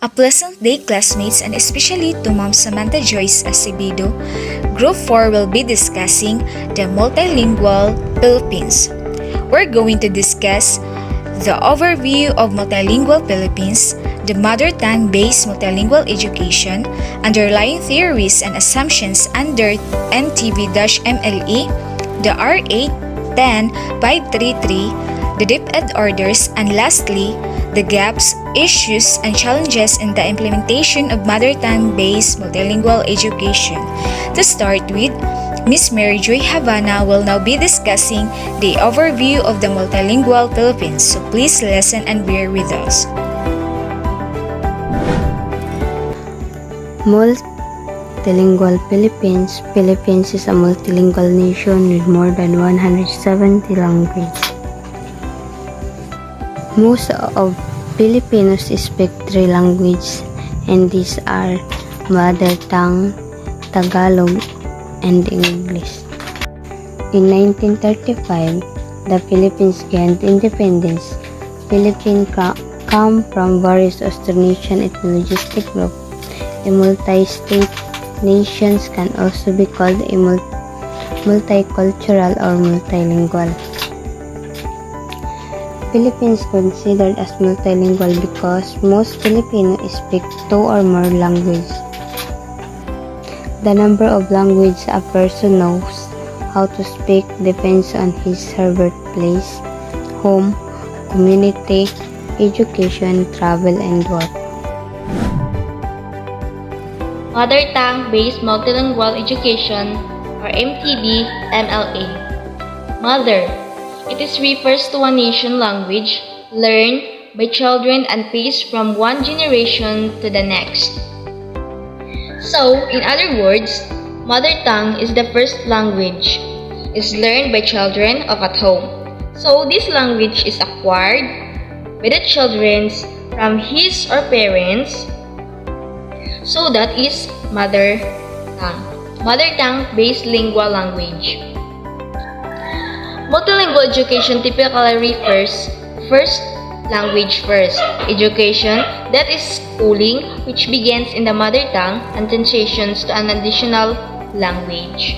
A pleasant day, classmates, and especially to Ma'am Samantha Joyce Acevedo. Group 4 will be discussing the Multilingual Philippines. We're going to discuss the overview of Multilingual Philippines, the mother tongue-based multilingual education, underlying theories and assumptions under NTB-MLE, the R8-10-533, the DepEd orders, and lastly, the gaps, issues, and challenges in the implementation of mother tongue-based multilingual education. To start with, Ms. Mary Joy Havana will now be discussing the overview of the Multilingual Philippines, so please listen and bear with us. Multilingual Philippines. Philippines is a multilingual nation with more than 170 languages. Most of Filipinos speak 3 languages, and these are mother tongue, Tagalog, and English. In 1935, the Philippines gained independence. Philippines come from various Austronesian ethnologistic groups. A multi-state nations can also be called a multicultural or multilingual. Philippines considered as multilingual because most Filipinos speak 2 or more languages. The number of languages a person knows how to speak depends on his/her birthplace, home, community, education, travel, and work. Mother tongue-based multilingual education, or MTB-MLA. Mother. It refers to a nation language learned by children and passed from one generation to the next. So, in other words, mother tongue is the first language. It's learned by children at home. So, this language is acquired by the children from his or parents. So, that is mother tongue. Mother tongue-based lingual language. Multilingual education typically refers first language first education, that is schooling, which begins in the mother tongue and transitions to an additional language.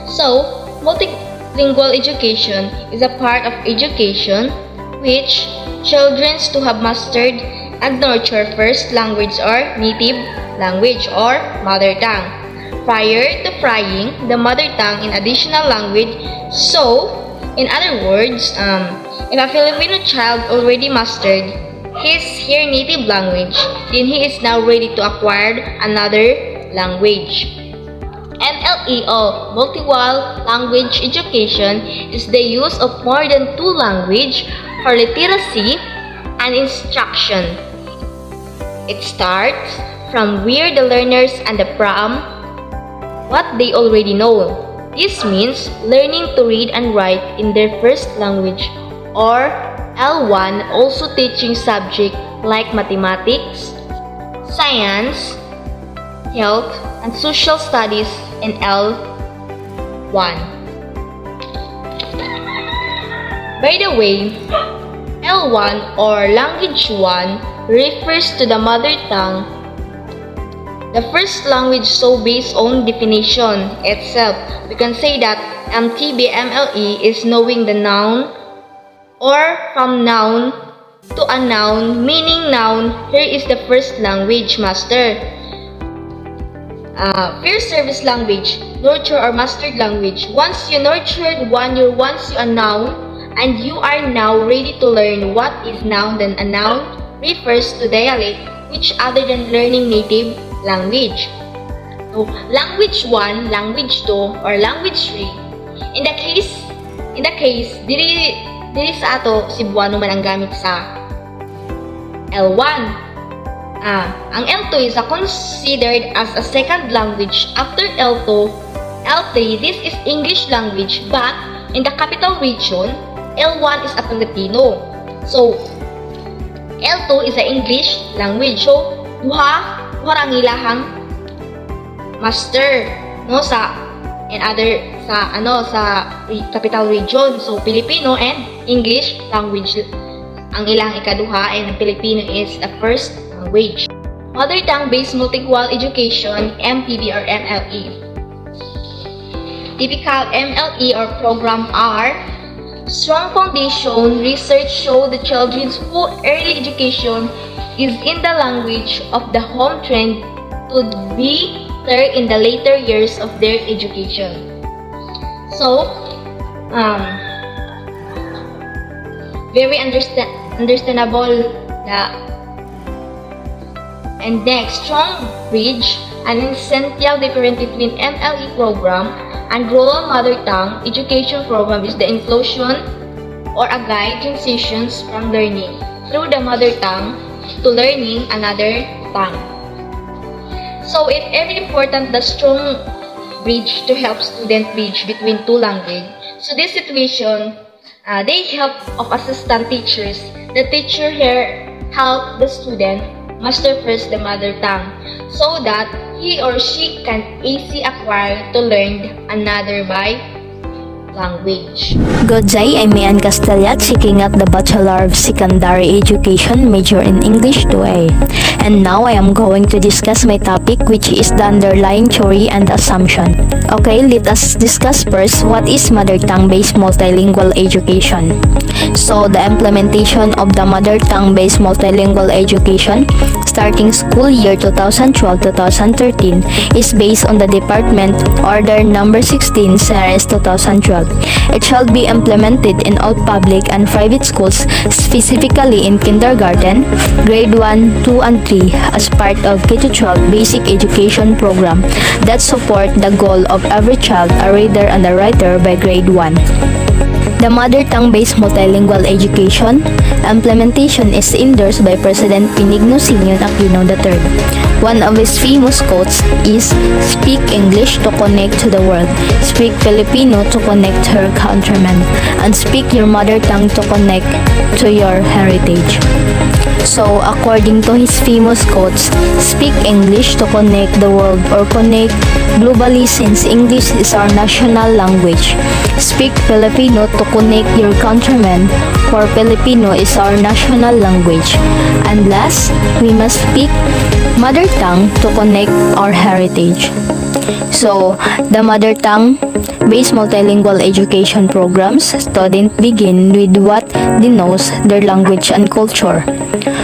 So, multilingual education is a part of education which children to have mastered and nurture first language or native language or mother tongue prior to trying the mother tongue in additional language. So, in other words, if a Filipino child already mastered her native language, then he is now ready to acquire another language. MLE or Multilingual Language Education is the use of more than 2 languages for literacy and instruction. It starts from where the learners and from what they already know. This means learning to read and write in their first language, or L1, also teaching subjects like mathematics, science, health, and social studies in L1. By the way, L1 or Language 1 refers to the mother tongue, the first language. So based on definition itself, we can say that MTB-MLE is knowing the noun or from noun to a noun, meaning noun, here is the first language master. First service language, nurture or mastered language. Once you nurtured once you a noun, and you are now ready to learn what is noun, then a noun refers to dialect, which other than learning native language. So, language 1, language 2, or language 3. In the case, diri sa ato Cebuano man ang gamit sa L1. Ang L2 is considered as a second language after L2. L3, this is English language, but in the capital region, L1 is a Filipino. So, L2 is a English language. So, duha ang ilahang master sa capital region. So Filipino and English language ang ilang ikaduha, and ang Filipino is the first language. Mother Tongue-Based Multilingual Education, MTB or MLE. Typical MLE or program are strong foundation. Research show the children's who early education is in the language of the home trend to be there in the later years of their education. So, very understandable that. And next, strong bridge, an essential difference between MLE program and rural mother tongue education program is the inclusion or a guide transitions from learning through the mother tongue to learning another tongue. So it's very important the strong bridge to help student bridge between two languages. So this situation, they help of assistant teachers. The teacher here help the student master first the mother tongue so that he or she can easily acquire to learn another by language. Good day, I'm Mian Castilla, seeking at the Bachelor of Secondary Education, major in English 2A. And now I am going to discuss my topic, which is the underlying theory and assumption. Okay, let us discuss first what is mother tongue-based multilingual education. So, the implementation of the mother tongue-based multilingual education starting school year 2012-2013 is based on the Department Order Number 16, Cejas 2012. It shall be implemented in all public and private schools, specifically in kindergarten, grade 1, 2, and 3 as part of K-12 basic education program that support the goal of every child a reader and a writer by grade 1. The mother tongue-based multilingual education implementation is endorsed by President Benigno Senior Aquino III. One of his famous quotes is, "Speak English to connect to the world, speak Filipino to connect to your countrymen, and speak your mother tongue to connect to your heritage." So, according to his famous quotes, speak English to connect the world or connect globally since English is our national language. Speak Filipino to connect your countrymen, for Filipino is our national language. And last, we must speak mother tongue to connect our heritage. So, the mother tongue based multilingual education programs, students begin with what denotes their language and culture.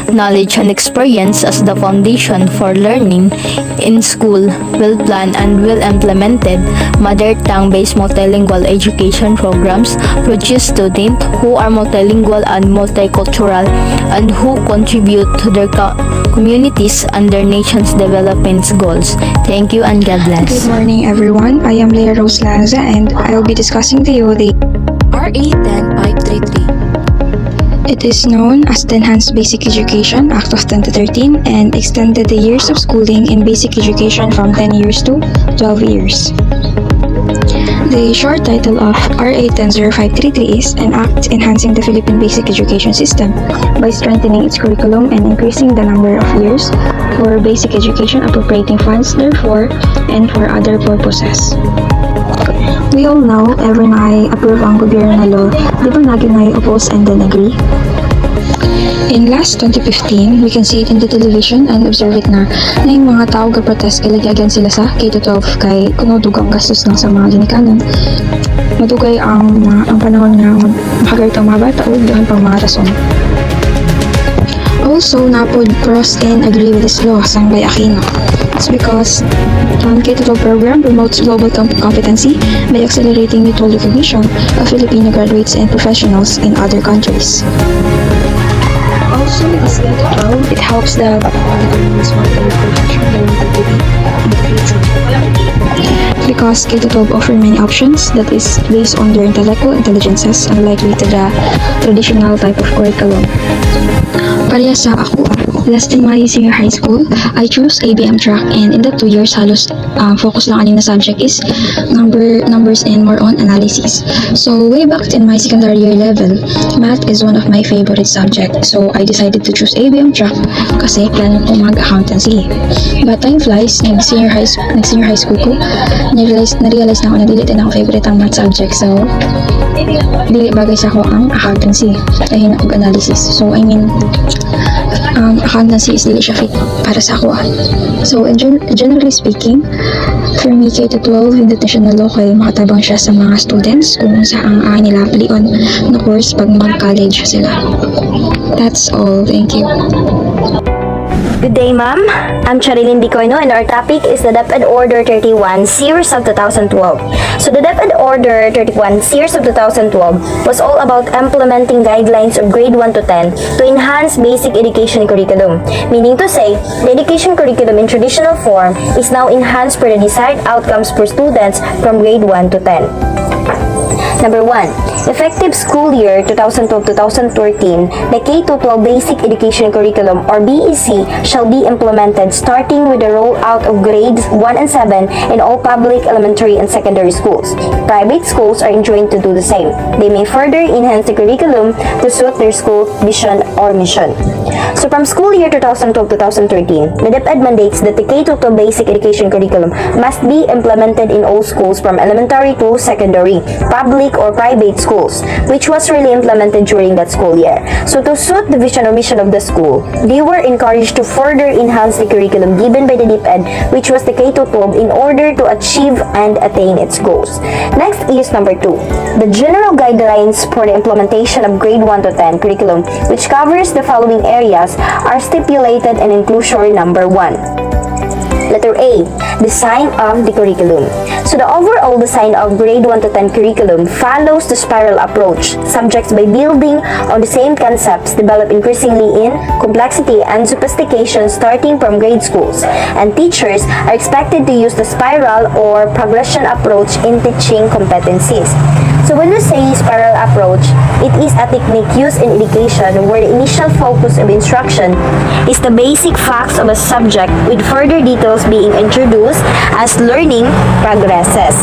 Knowledge and experience as the foundation for learning in school, well-planned and well-implemented mother tongue-based multilingual education programs produce students who are multilingual and multicultural and who contribute to their communities and their nation's development goals. Thank you and God bless. Good morning, everyone. I am Leah Rose LANAZA and I will be discussing to you the RA 10533. It is known as the Enhanced Basic Education Act of 2013 and extended the years of schooling in basic education from 10 years to 12 years. The short title of RA 10533 is an act enhancing the Philippine basic education system by strengthening its curriculum and increasing the number of years for basic education, appropriating funds therefore and for other purposes. We all know, every na approve ang gobyerno na law, di ba lagi na oppose and then agree? In last 2015, we can see it in the television and observe it na yung mga tao ga-protest kay lagyagan sila sa K-12 kay kuno dugang gastos lang sa mga ginikanan. Madugay ang panahon nga makagarito ang mga bata o doon pang mga rason. Also, napod pros and agree with this law sang by Aquino. It's because K-12 program promotes global competency by accelerating mutual recognition of Filipino graduates and professionals in other countries. Also, with this K-12, it helps the communities more professional because K-12 offer many options that is based on their intellectual intelligences unlikely to the traditional type of curriculum. Pareha sa ako, last in my senior high school, I chose ABM track and in the 2 years halos focus lang aning na subject is numbers and more on analysis. So way back in my secondary year level, math is one of my favorite subject. So I decided to choose ABM track kasi plano ko mag-accountancy. But time flies, nag-senior high school ko, na-realize na ako na dili din ako favorite ang math subject. So dili bagay sa ako ang accountancy dahil na analysis. So I mean, accountancy is dili siya fit para sa ako. So generally speaking, for me K-12 hindi na siya nalo kay makatabang siya sa mga students kung saan nila palion na course pag mag-college sila. That's all. Thank you. Good day, ma'am. I'm Charilyn COYNO, and our topic is the DepEd Order 31, Series of 2012. So the DepEd Order 31, Series of 2012 was all about implementing guidelines of grade 1 to 10 to enhance basic education curriculum. Meaning to say, the education curriculum in traditional form is now enhanced for the desired outcomes for students from grade 1 to 10. Number 1. Effective school year 2012-2013, the K-12 Basic Education Curriculum or BEC shall be implemented starting with the rollout of grades 1 and 7 in all public elementary and secondary schools. Private schools are enjoined to do the same. They may further enhance the curriculum to suit their school vision or mission. So from school year 2012-2013, the DepEd mandates that the K-12 Basic Education Curriculum must be implemented in all schools from elementary to secondary, public or private schools, which was really implemented during that school year. So to suit the vision or mission of the school, they were encouraged to further enhance the curriculum given by the DepEd, which was the K-12, in order to achieve and attain its goals. Next is number 2. The general guidelines for the implementation of grade 1 to 10 curriculum, which covers the following areas, are stipulated in inclusion number 1. Letter A. Design of the curriculum. So the overall design of grade 1 to 10 curriculum follows the spiral approach, subjects by building on the same concepts develop increasingly in complexity and sophistication starting from grade schools, and teachers are expected to use the spiral or progression approach in teaching competencies. So when we say spiral approach, it is a technique used in education where the initial focus of instruction is the basic facts of a subject with further details being introduced as learning progresses.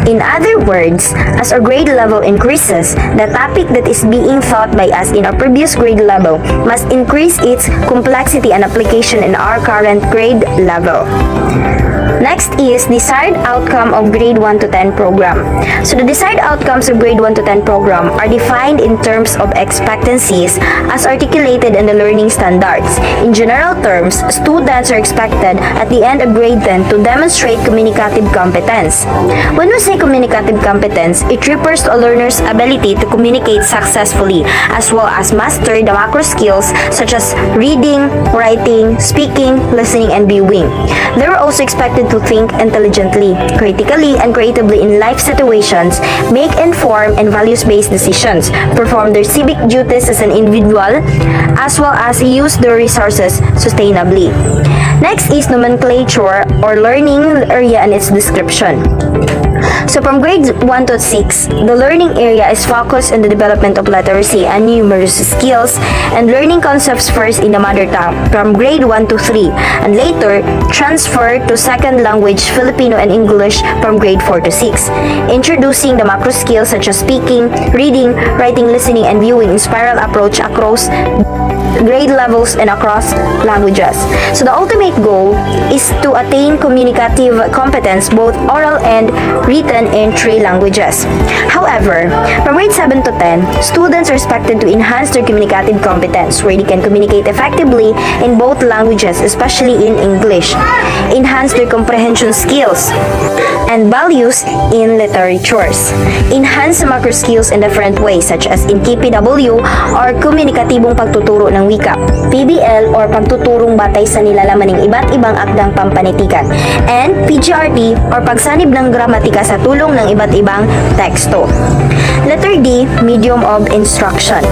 In other words, as our grade level increases, the topic that is being taught by us in our previous grade level must increase its complexity and application in our current grade level. Next is desired outcome of grade 1 to 10 program. So the desired outcomes of grade 1 to 10 program are defined in terms of expectancies as articulated in the learning standards. In general terms, students are expected at the end of grade 10 to demonstrate communicative competence. When we say communicative competence, it refers to a learner's ability to communicate successfully as well as master the macro skills such as reading, writing, speaking, listening, and viewing. They are also expected to think intelligently, critically, and creatively in life situations, make informed and values-based decisions, perform their civic duties as an individual, as well as use their resources sustainably. Next is nomenclature or learning area and its description. So from grades 1 to 6, the learning area is focused on the development of literacy and numerous skills and learning concepts first in the mother tongue from grade 1 to 3 and later transfer to second language Filipino and English from grade 4 to 6, introducing the macro skills such as speaking, reading, writing, listening, and viewing in spiral approach across grade levels and across languages. So the ultimate goal is to attain communicative competence, both oral and written, in 3 languages. However, from grade 7 to 10, students are expected to enhance their communicative competence where they can communicate effectively in both languages, especially in English, enhance their comprehension skills and values in literatures, enhance the macro skills in different ways such as in KPW or komunikatibong pagtuturo ng wika, PBL or pagtuturong batay sa nilalaman ng iba't ibang akdang pampanitikan, and PGRT or pagsanib ng gramatika sa tulong ng iba't ibang teksto. Letter D, medium of instruction.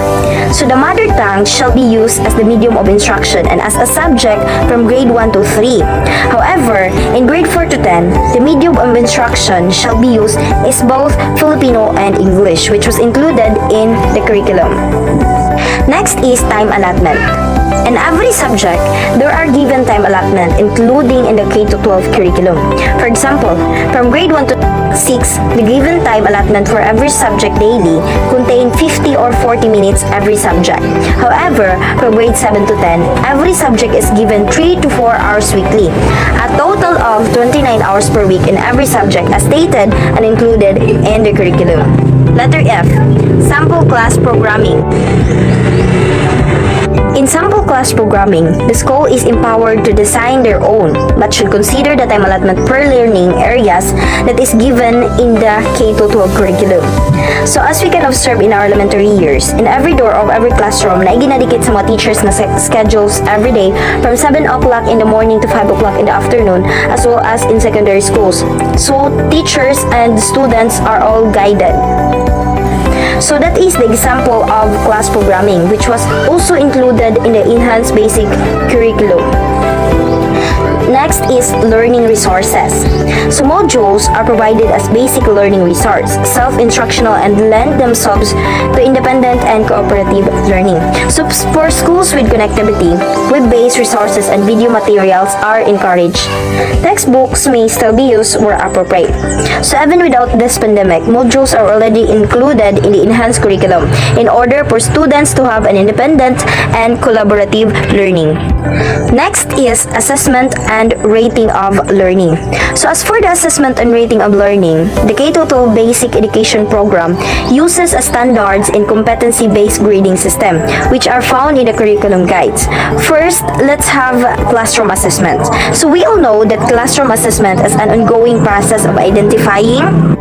So the mother tongue shall be used as the medium of instruction and as a subject from grade 1 to 3. However, in grade 4 to 10, the medium of instruction shall be used is both Filipino and English, which was included in the curriculum. Next is time allotment. In every subject, there are given time allotment including in the K-12 curriculum. For example, from grade 1 to 6, the given time allotment for every subject daily contain 50 or 40 minutes every subject. However, from grade 7 to 10, every subject is given 3 to 4 hours weekly, a total of 29 hours per week in every subject as stated and included in the curriculum. Letter F. Sample class programming. In sample class programming, the school is empowered to design their own, but should consider the time allotment per learning areas that is given in the K-12 curriculum. So as we can observe in our elementary years, in every door of every classroom na iginadikit sa mga teachers na schedules every day from 7 o'clock in the morning to 5 o'clock in the afternoon, as well as in secondary schools. So teachers and students are all guided. So that is the example of class programming, which was also included in the enhanced basic curriculum. Next is learning resources. So modules are provided as basic learning resource, self-instructional, and lend themselves to independent and cooperative learning. So for schools with connectivity, web-based resources and video materials are encouraged. Textbooks may still be used where appropriate. So even without this pandemic, modules are already included in the enhanced curriculum in order for students to have an independent and collaborative learning. Next is assessment and rating of learning. So as for the assessment and rating of learning, the K-12 Basic Education Program uses standards in competency-based grading system, which are found in the curriculum guides. First, let's have classroom assessment. So we all know that classroom assessment is an ongoing process of identifying,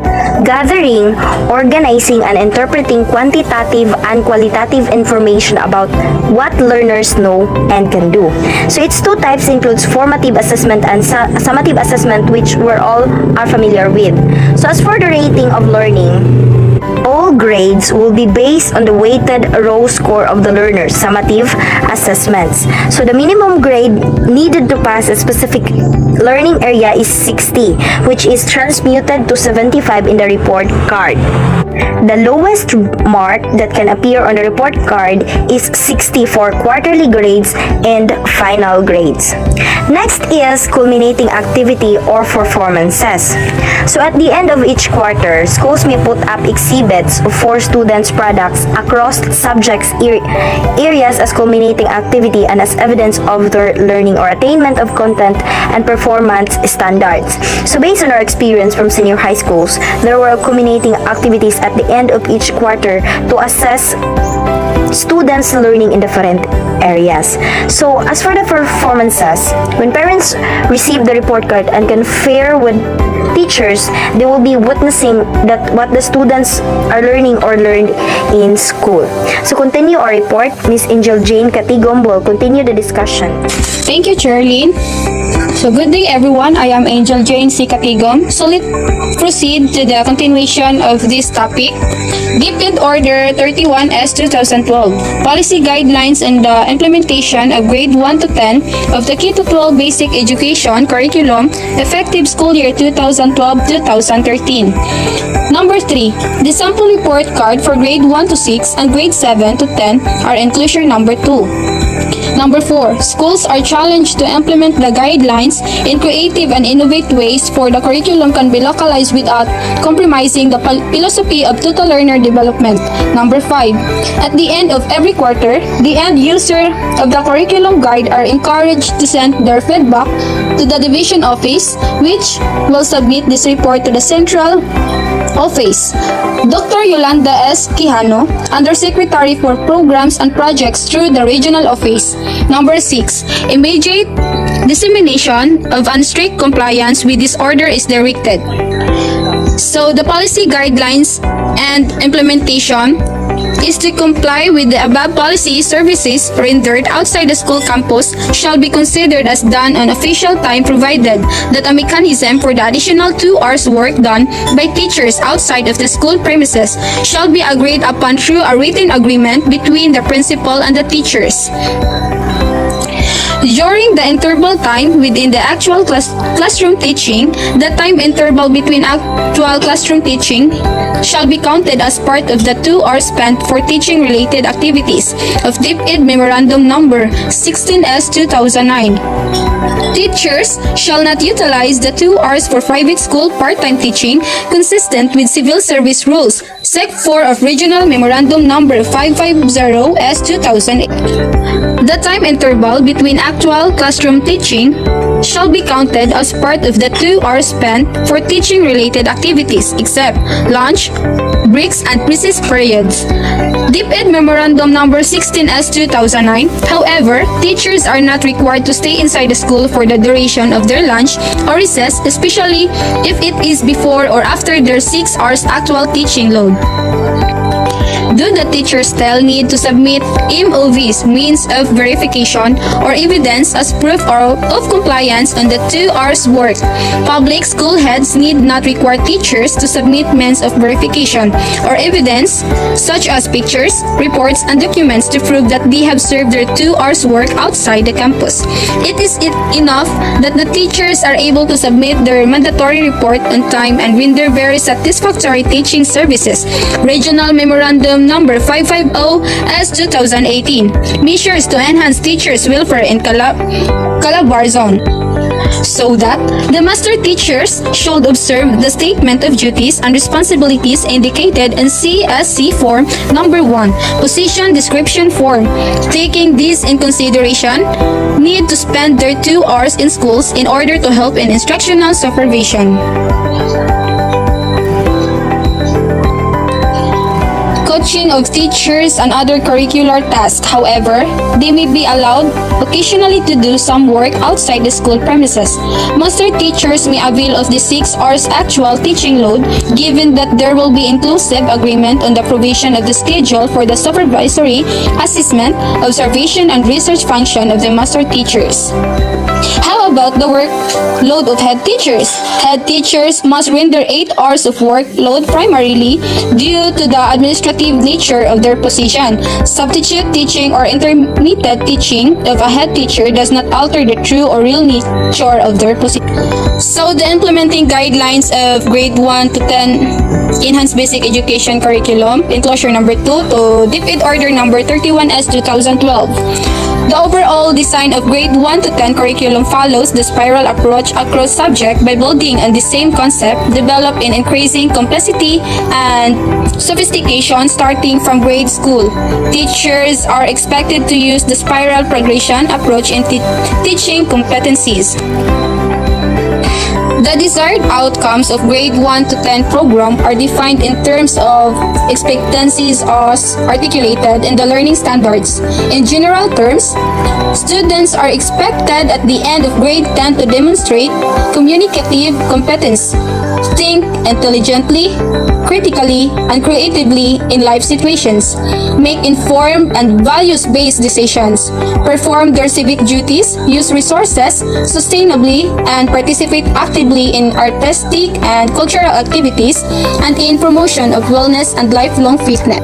gathering, organizing, and interpreting quantitative and qualitative information about what learners know and can do. So its two types includes formative assessment and summative assessment, which we're all are familiar with. So as for the rating of learning, all grades will be based on the weighted row score of the learners, summative assessments. So the minimum grade needed to pass a specific learning area is 60, which is transmuted to 75 in the report card. The lowest mark that can appear on the report card is 60 for quarterly grades and final grades. Next is culminating activity or performances. So at the end of each quarter, schools may put up exhibits for students' products across subjects areas as culminating activity and as evidence of their learning or attainment of content and performance standards. So based on our experience from senior high schools, there were culminating activities at the end of each quarter to assess students learning in different areas. So as for the performances, when parents receive the report card and compare with teachers, they will be witnessing that what the students are learning or learned in school. So continue our report. Miss Angel Jane CATIGUM will continue the discussion. Thank you, Charlene. So good day everyone, I am Angel Jane C. CATIGUM. So let's proceed to the continuation of this topic. DepEd Order 31S 2012, Policy Guidelines and the Implementation of Grade 1 to 10 of the K-12 Basic Education Curriculum, effective school year 2012-2013. Number 3. The sample report card for grade 1 to 6 and grade 7 to 10 are inclusion number 2. Number 4. Schools are challenged to implement the guidelines in creative and innovative ways for the curriculum can be localized without compromising the philosophy of total learner development. Number 5. At the end of every quarter, the end user of the curriculum guide are encouraged to send their feedback to the division office, which will submit this report to the central office. Dr. Yolanda S. Quijano, Undersecretary for Programs and Projects through the regional office. Number 6. Immediate dissemination of unstrict compliance with this order is directed. So the policy guidelines and implementation is to comply with the above policy. Services rendered outside the school campus shall be considered as done on official time, provided that a mechanism for the additional 2 hours work done by teachers outside of the school premises shall be agreed upon through a written agreement between the principal and the teachers. During the interval time within the actual classroom teaching, the time interval between actual classroom teaching shall be counted as part of the 2 hours spent for teaching-related activities of DepEd Memorandum Number 16/2009. Teachers shall not utilize the 2 hours for private school part-time teaching consistent with Civil Service Rules, Sec 4 of Regional Memorandum Number 550/2008. The time interval between actual classroom teaching shall be counted as part of the 2 hours spent for teaching-related activities except lunch, breaks, and recess periods. DepEd Memorandum Number 16/2009. However, teachers are not required to stay inside the school for the duration of their lunch or recess, especially if it is before or after their 6 hours actual teaching load. Do the teachers still need to submit MOVs, means of verification, or evidence as proof of compliance on the 2 hours work? Public school heads need not require teachers to submit means of verification or evidence such as pictures, reports, and documents to prove that they have served their 2 hours work outside the campus. It is enough that the teachers are able to submit their mandatory report on time and render very satisfactory teaching services. Regional Memorandum Number 550/2018. Measures to enhance teachers' welfare in Calabar Zone. So that the master teachers should observe the statement of duties and responsibilities indicated in CSC Form Number 1, Position Description Form. Taking this in consideration, need to spend their 2 hours in schools in order to help in instructional supervision. Coaching of teachers and other curricular tasks. However, they may be allowed occasionally to do some work outside the school premises. Master teachers may avail of the 6 hours actual teaching load, given that there will be inclusive agreement on the provision of the schedule for the supervisory, assessment, observation, and research function of the master teachers. How about the workload of head teachers? Head teachers must render 8 hours of workload primarily due to the administrative nature of their position. Substitute teaching or intermittent teaching of a head teacher does not alter the true or real nature of their position. So, the implementing guidelines of grade 1 to 10 Enhanced Basic Education Curriculum, enclosure number 2 to DepEd Order number 31/2012. The overall design of grade 1 to 10 curriculum follows the spiral approach across subject by building on the same concept developed in increasing complexity and sophistication starting from grade school. Teachers are expected to use the spiral progression approach in teaching competencies. The desired outcomes of grade 1 to 10 program are defined in terms of expectancies as articulated in the learning standards. In general terms, students are expected at the end of grade 10 to demonstrate communicative competence, think intelligently, critically, and creatively in life situations, make informed and values-based decisions, perform their civic duties, use resources sustainably, and participate actively in artistic and cultural activities, and in promotion of wellness and lifelong fitness.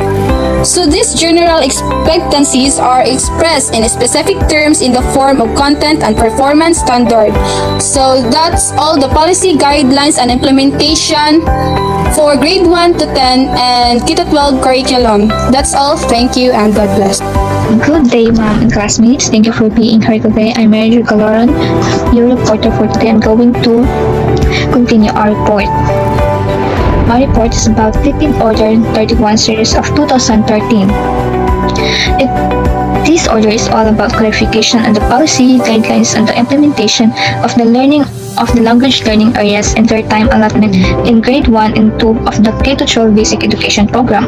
So these general expectancies are expressed in specific terms in the form of content and performance standard. So that's all the policy guidelines and implementation for grade 1 to 10 and K-12 curriculum. That's all. Thank you and God bless. Good day, ma'am and classmates. Thank you for being here today. I'm Manager GOLORAN, your reporter for today. I'm going to continue our report. My report is about DepEd Order 31 series of 2013. This order is all about clarification on the policy guidelines and the implementation of the language learning areas and their time allotment in grade 1 and 2 of the K-12 basic education program.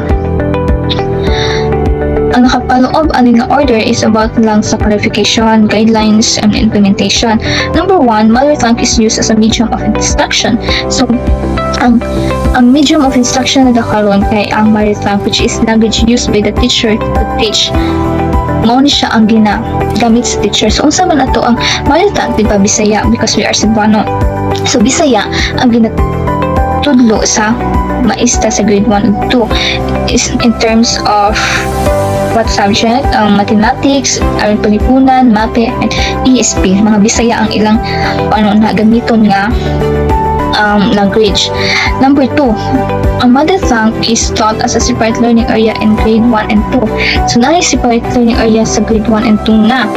Ang nakapaloob aning na order is about lang sa clarification, guidelines, and implementation. Number 1, mother tongue is used as a medium of instruction. So, ang medium of instruction na dakaron kay ang mother tongue, which is language used by the teacher to teach. Mao ni siya ang ginagamit sa teacher. So, unsa man ato ang mother tongue, diba Bisaya, because we are Cebuano. So, Bisaya ang ginatudlo sa maista sa grade 1 and 2 is in terms of what subject? Mathematics, Palipunan, MAPE, and ESP. Mga Bisaya ang ilang na gamiton nga language. Number 2, ang mother tongue is taught as a separate learning area in grade 1 and 2. So, separate learning area sa grade 1 and 2 na.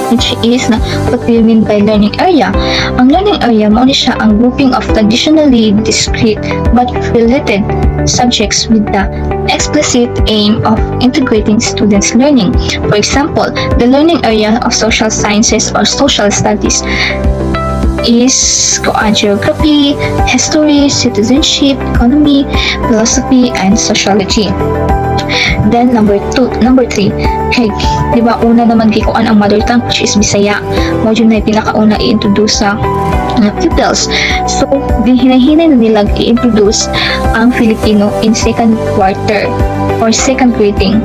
Which is na what do you mean by learning area? Ang learning area mo siya ang grouping of traditionally discrete but related subjects with the explicit aim of integrating students' learning. For example, the learning area of social sciences or social studies is geography, history, citizenship, economy, philosophy, and sociology. Then number 3, hey, di ba una naman kikuan ang mother tongue which is Bisaya. Mo yun na pinakauna i-introduce sa pupils. So, hinahinay na nila i-introduce ang Filipino in second quarter or second grading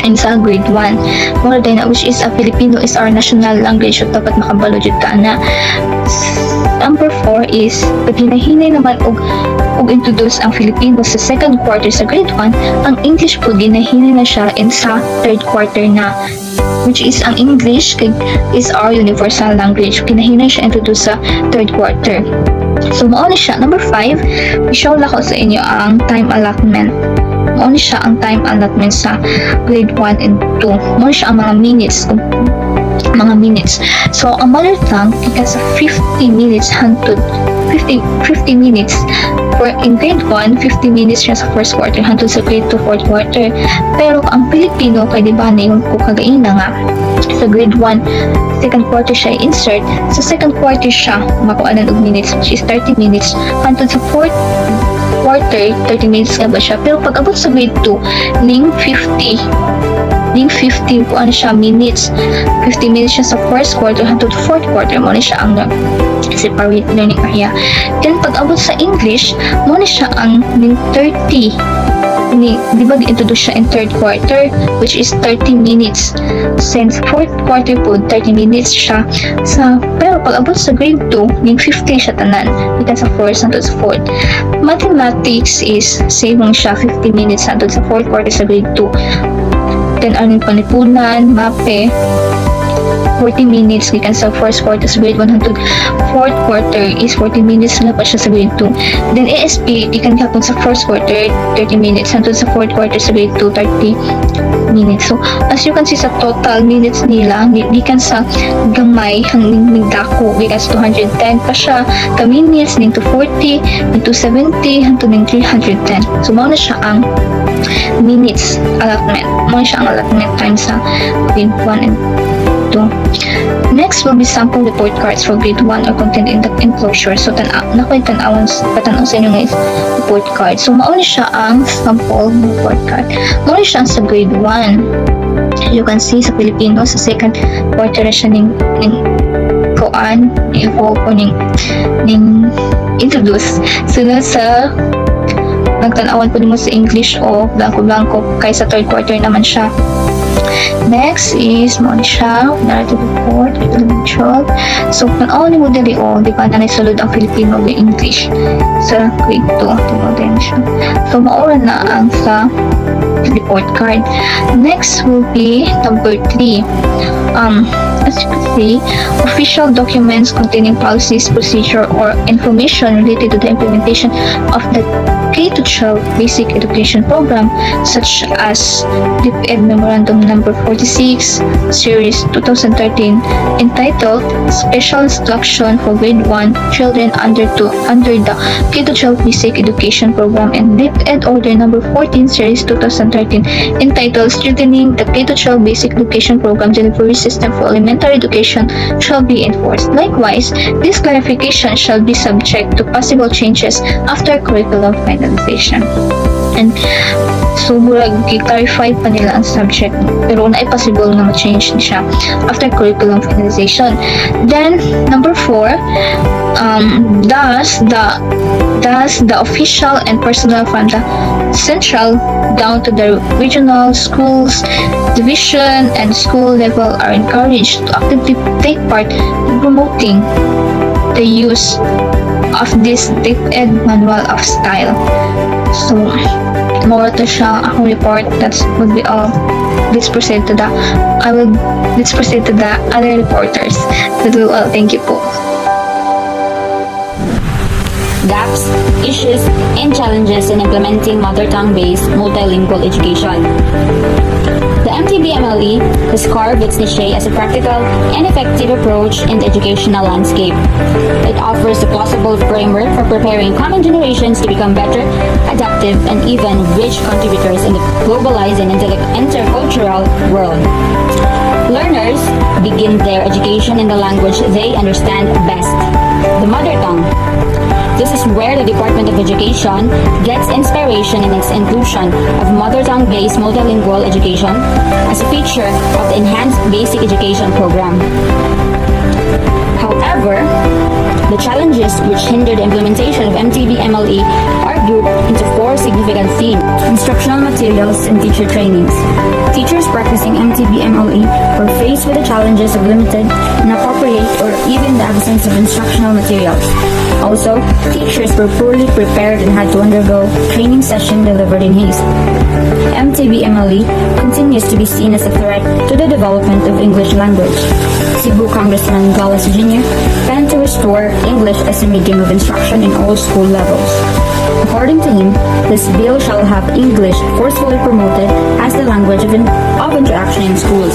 and sa grade 1. More than which is a Filipino is our national language so dapat makabalo jud ka na. Number 4 is pag hinahinay naman og introduce ang Filipino sa second quarter sa grade 1, ang English po ginahinay na siya in sa third quarter na, which is ang English is our universal language. Ginahinay siya introduce sa third quarter. So mauna siya. Number 5, i-show lang ko sa inyo ang time allotment. Mauna siya ang time allotment sa grade 1 and 2. Mauna siya ang mga minutes. So, ang mother tongue, kasi 50 minutes hantod 50 minutes for in grade 1, 50 minutes siya sa first quarter hantod sa grade 2, fourth quarter. Pero ang Filipino, kay di ba na yung kukagain na nga sa grade 1, second quarter siya insert. Sa second quarter siya makuanan og minutes which is 30 minutes hantod sa fourth quarter 30 minutes nga ba siya. Pero pag abot sa grade 2, ning 50 kung ano siya minutes. 50 minutes siya sa first quarter hangtod fourth quarter mo na siya ang separate learning area. Then pag abot sa English mo na siya ang 30 di ba introduce siya in third quarter which is 30 minutes. Since fourth quarter po 30 minutes siya pero pag abot sa grade 2 ning 50 siya tanan because sa first hangtod sa fourth. Mathematics is same siya 50 minutes hangtod sa fourth quarter sa grade 2. Then ang Palipunan, MAPE 40 minutes gikan sa first quarter sa grade 1 hangtod fourth quarter is 40 minutes na pa siya sa grade 2. Then ASP gikan gapon sa first quarter 30 minutes hangtod sa fourth quarter sa grade 2 30 minutes. So as you can see sa total minutes nila gikan sa gamay hanggang dako gikan sa 210 pa siya ka minutes ning to 40 ning to 70 hangtod ning 310. So mao na siya ang minutes allotment. Mao siya ang allotment time sa grade 1 and 2. Next will be sample report cards for grade 1 or content in the enclosure. So nakoy tan-awan patanaw sa inyo guys report card. So mao ni siya ang sample report card. Mao ni siya sa grade 1. You can see sa Filipino sa second quarter siya ning kuan evolve o ning introduce. Sunod sa nagtanawan po mo sa English o blanco-blanco kay sa third quarter naman siya. Next is siya narrative report, intellectual. So tanawan mo dali di ba na naisulod ang Filipino o English sa grade 2 din siya. So maura na ang sa report card. Next will be number 3. As you can see, official documents containing policies, procedure, or information related to the implementation of the K-12 Basic Education Program, such as DepEd Memorandum Number 46, Series 2013, entitled Special Instruction for Grade 1 Children under the K-12 Basic Education Program, and DepEd Order Number 14, Series 2013, entitled Strengthening the K-12 Basic Education Program Delivery System for Elementary Education, shall be enforced. Likewise, this clarification shall be subject to possible changes after curriculum finalization. And so murag i-clarify pa nila ang subject pero na possible na ma-change siya after curriculum finalization. Then number 4, thus the official and personnel from the central down to the regional schools, division, and school level are encouraged to actively take part in promoting the use of this DepEd manual of style. So moral to siya akong report. That would be all. Let's proceed to the other reporters. That will all. Thank you po. Gaps, issues, and challenges in implementing mother tongue-based multilingual education. The MTB-MLE has carved its niche as a practical and effective approach in the educational landscape. It offers a plausible framework for preparing coming generations to become better, adaptive, and even rich contributors in the globalized and intercultural world. Learners begin their education in the language they understand best, the mother tongue. This is where the Department of Education gets inspiration in its inclusion of mother tongue-based multilingual education as a feature of the Enhanced Basic Education Program. However, the challenges which hinder the implementation of MTB-MLE are grouped into 4 significant themes: instructional materials and teacher trainings. Teachers practicing MTB-MLE were faced with the challenges of limited, inappropriate, or even the absence of instructional materials. Also, teachers were poorly prepared and had to undergo training session delivered in haste. MTB-MLE continues to be seen as a threat to the development of English language. Cebu Congressman Gallas Jr. planned to restore English as a medium of instruction in all school levels. According to him, this bill shall have English forcefully promoted as the language of interaction in schools.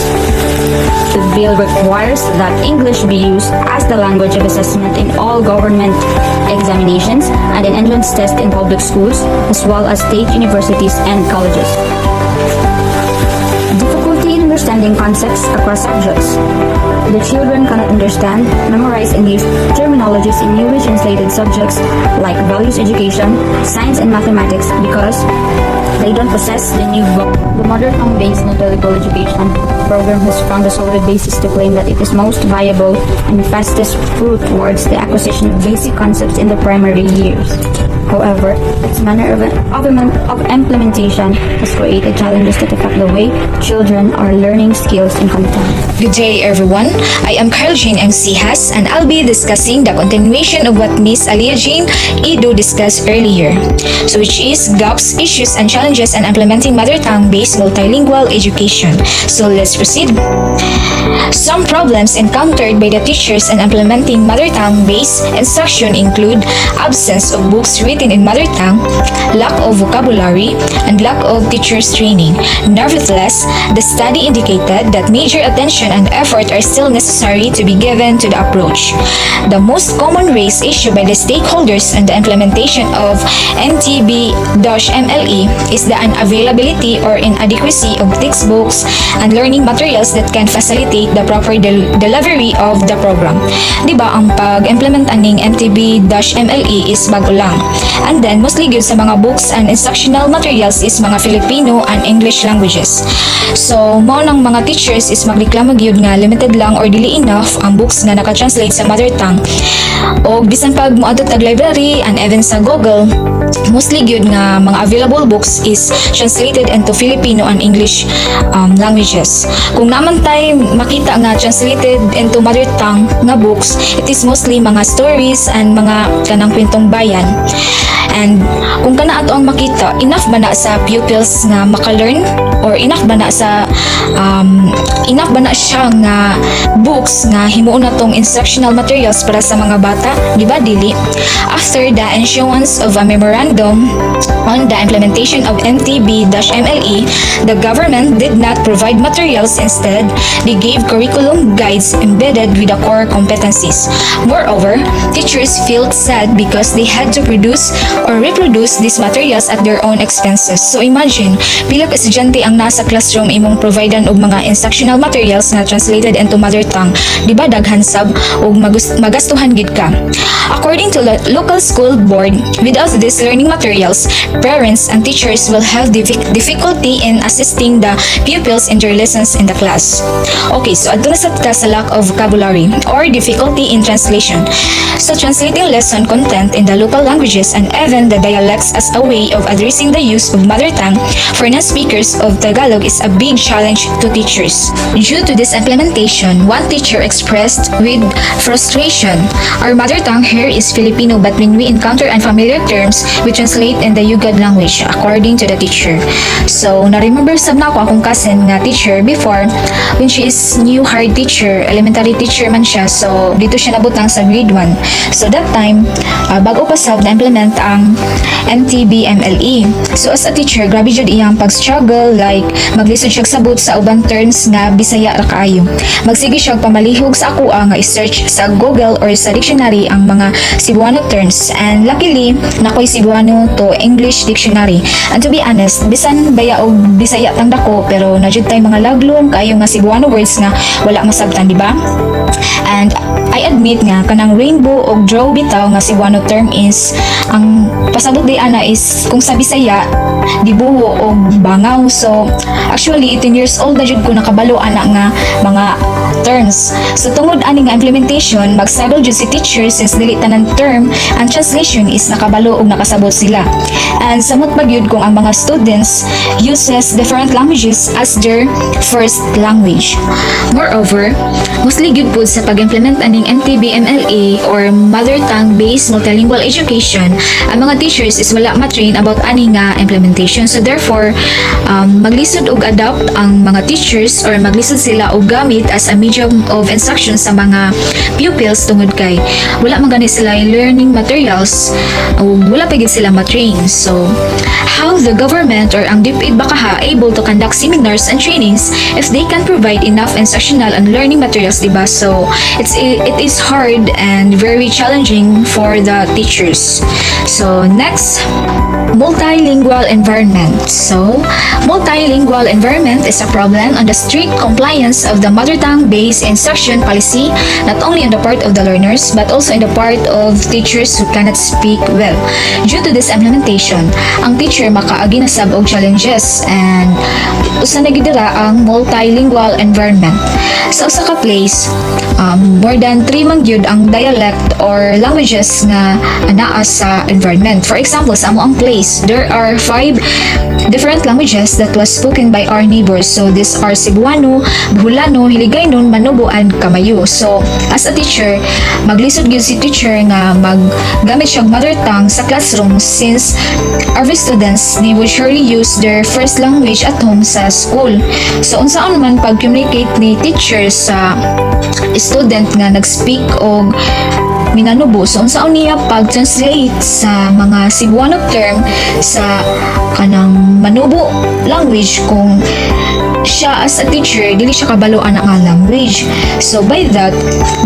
The bill requires that English be used as the language of assessment in all government examinations and in entrance tests in public schools, as well as state universities and colleges. Difficulty in understanding concepts across subjects. The children cannot understand, memorize, and use terminologies in newly translated subjects like values education, science, and mathematics because they don't possess the new book. The mother tongue-based multilingual education program has found a solid basis to claim that it is most viable and fastest route towards the acquisition of basic concepts in the primary years. However, its manner of implementation has created challenges that affect the way children are learning skills and content. Good day, everyone. I am Carl Jean M. Cejas, and I'll be discussing the continuation of what Miss Alia Jean Ido discussed earlier, so which is gaps, issues, and challenges in implementing mother tongue-based multilingual education. So let's proceed. Some problems encountered by the teachers in implementing mother tongue-based instruction include absence of books written in mother tongue, lack of vocabulary, and lack of teachers' training. Nevertheless, the study indicated that major attention and effort are still necessary to be given to the approach. The most common raised issue by the stakeholders in the implementation of MTB-MLE is the unavailability or inadequacy of textbooks and learning materials that can facilitate the proper delivery of the program. Diba ang pag-implement aning MTB-MLE is bago lang. And then, mostly good sa mga books and instructional materials is mga Filipino and English languages. So, mao nang mga teachers is magreklamo gyud nga limited lang or dili enough ang books nga naka-translate sa mother tongue. O bisan pag moadto tag library and even sa Google, mostly gyud nga mga available books is translated into Filipino and English languages. Kung naman tay makita nga translated into mother tongue nga books, it is mostly mga stories and mga kanang kwentong bayan. And kung kana ato ang makita, enough ba na sa pupils nga maka-learn or enough ba na sa siya nga books nga himuon na tong instructional materials para sa mga bata, di ba dili? After the issuance of a memorandum on the implementation of MTB-MLE, the government did not provide materials. Instead, they gave curriculum guides embedded with the core competencies. Moreover, teachers felt sad because they had to produce or reproduce these materials at their own expenses. So imagine, pila ka estudyante ang nasa classroom imong providean og mga instructional materials na translated into mother tongue. Di ba daghan sab og magastuhan gid ka? According to the local school board, without these learning materials, parents and teachers will have difficulty in assisting the pupils in their lessons in the class. Okay, so adto na sa lack of vocabulary or difficulty in translation. So translating lesson content in the local languages and even the dialects as a way of addressing the use of mother tongue for non-speakers of Tagalog is a big challenge to teachers. Due to this implementation, one teacher expressed with frustration, "Our mother tongue here is Filipino, but when we encounter unfamiliar terms, we translate in the Yugad language," according to the teacher. So, na-remember sab na ako akong cousin nga teacher before, when she is new hired teacher, elementary teacher man siya, so dito siya nabutang sa grade 1. So that time, bago pa sab na-implement ang MTB-MLE. So as a teacher, grabe jud iyang pag-struggle, like maglisod siya sabot sa ubang terms nga Bisaya ra kaayo. Magsige siya pamalihog sa akuha nga i-search sa Google or sa dictionary ang mga Cebuano terms, and luckily nakoy Cebuano to English dictionary. And to be honest, bisan baya og Bisaya tang dako, pero najud tay mga laglong kaayo nga Cebuano words nga wala masabtan, di ba? And I admit nga kanang rainbow og draw bitaw nga Cebuano term is ang pasabot di ana is kung sa Bisaya dibuho og bangaw. So actually 18 years old na jud ko nakabalo ana nga mga terms. So tungod ani nga implementation, magsabol jud si teacher since dili tanan term ang translation is nakabalo og nakasabot sila. And samot pa gyud kung ang mga students uses different languages as their first language. Moreover, mostly gyud pud sa pag-implement aning MTB-MLE or mother tongue based multilingual education, ang mga teachers is wala ma-train about ani nga implementation. So therefore, maglisod og adopt ang mga teachers or maglisod sila og gamit as a medium of instruction sa mga pupils tungod kay wala man gani sila learning materials o wala pa gid sila ma-train. So how the government or ang DepEd baka able to conduct seminars and trainings if they can provide enough instructional and learning materials, diba? So it is hard and very challenging for the teachers. So next, multilingual environment. So multilingual environment is a problem on the strict compliance of the mother tongue based instruction policy, not only on the part of the learners but also in the part of teachers who cannot speak well. Due to this implementation, ang teacher makaagi na sab og challenges, and usa na gid dira ang multilingual environment. Sa usa ka place, more than 3 man gyud ang dialect or languages nga anaa sa environment. For example, sa amo ang place, there are 5 different languages that was spoken by our neighbors. So these are Cebuano, Bicolano, Hiligaynon, Manobo, and Kamayo. So as a teacher, maglisod gyud si teacher nga maggamit siya og mother tongue sa classroom, since every students they would surely use their first language at home sa school. So unsaon man pag-communicate ni teacher sa student nga nag-speak og Minanubo, so unsaon niya pag-translate sa mga Cebuano term sa kanang Manubo language kung siya as a teacher dili siya kabalo ana nga language. So by that,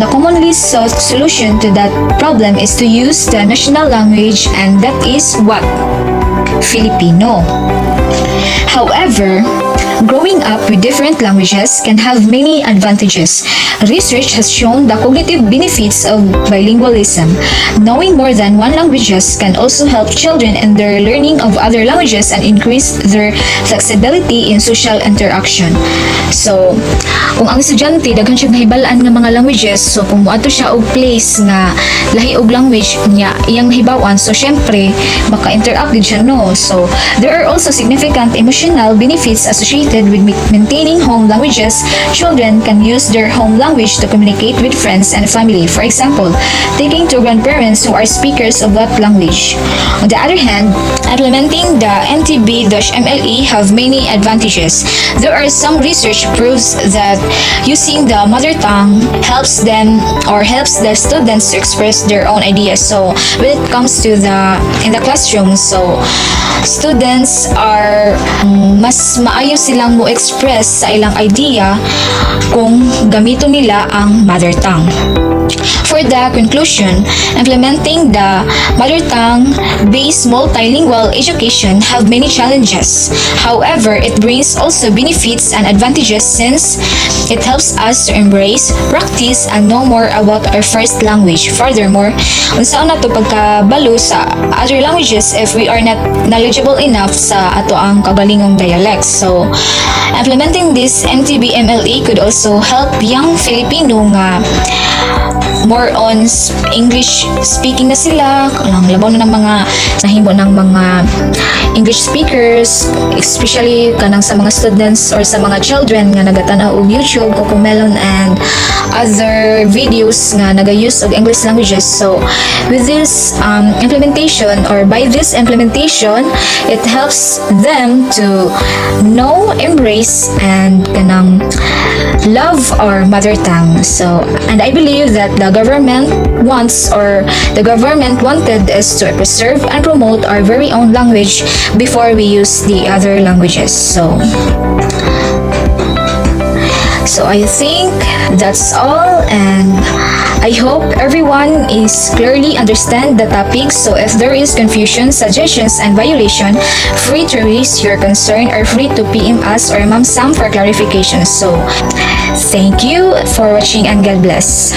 the commonly sought solution to that problem is to use the national language, and that is what? Filipino. However, growing up with different languages can have many advantages. Research has shown the cognitive benefits of bilingualism. Knowing more than one languages can also help children in their learning of other languages and increase their flexibility in social interaction. So, kung ang estudyante daghan siya nahibalaan nga mga languages, so kung moadto siya og place nga lahi og language niya iyang nahibawan, so syempre maka-interact din siya, no? So, there are also significant emotional benefits associated with maintaining home languages. Children can use their home language to communicate with friends and family. For example, taking to grandparents who are speakers of that language. On the other hand, implementing the MTB-MLE have many advantages. There are some research proves that using the mother tongue helps them or helps the students to express their own ideas. So when it comes to in the classroom, so students are mas maayo silang mo express sa ilang idea kung gamito nila ang mother tongue. For the conclusion, implementing the mother tongue based multilingual education have many challenges. However, it brings also benefits and advantages since it helps us to embrace, practice, and know more about our first language. Furthermore, unsaon nato pagkabalo sa other languages if we are not knowledgeable enough sa ato ang kagalingong dialects. So, implementing this MTB-MLE could also help young Filipino nga more on English speaking na sila, kanang labaw na ng mga nahimo ng mga English speakers, especially kanang sa mga students or sa mga children nga nagatanaw og YouTube, Cocomelon and other videos nga naga-use of English languages. So with this implementation, or by this implementation, it helps them to know, embrace, and kanang love our mother tongue. So, and I believe that the government wanted us to preserve and promote our very own language before we use the other languages. So I think that's all, and I hope everyone is clearly understand the topic. So if there is confusion, suggestions, and violation, free to raise your concern or free to PM us or Ma'am Sam for clarification. So thank you for watching and God bless.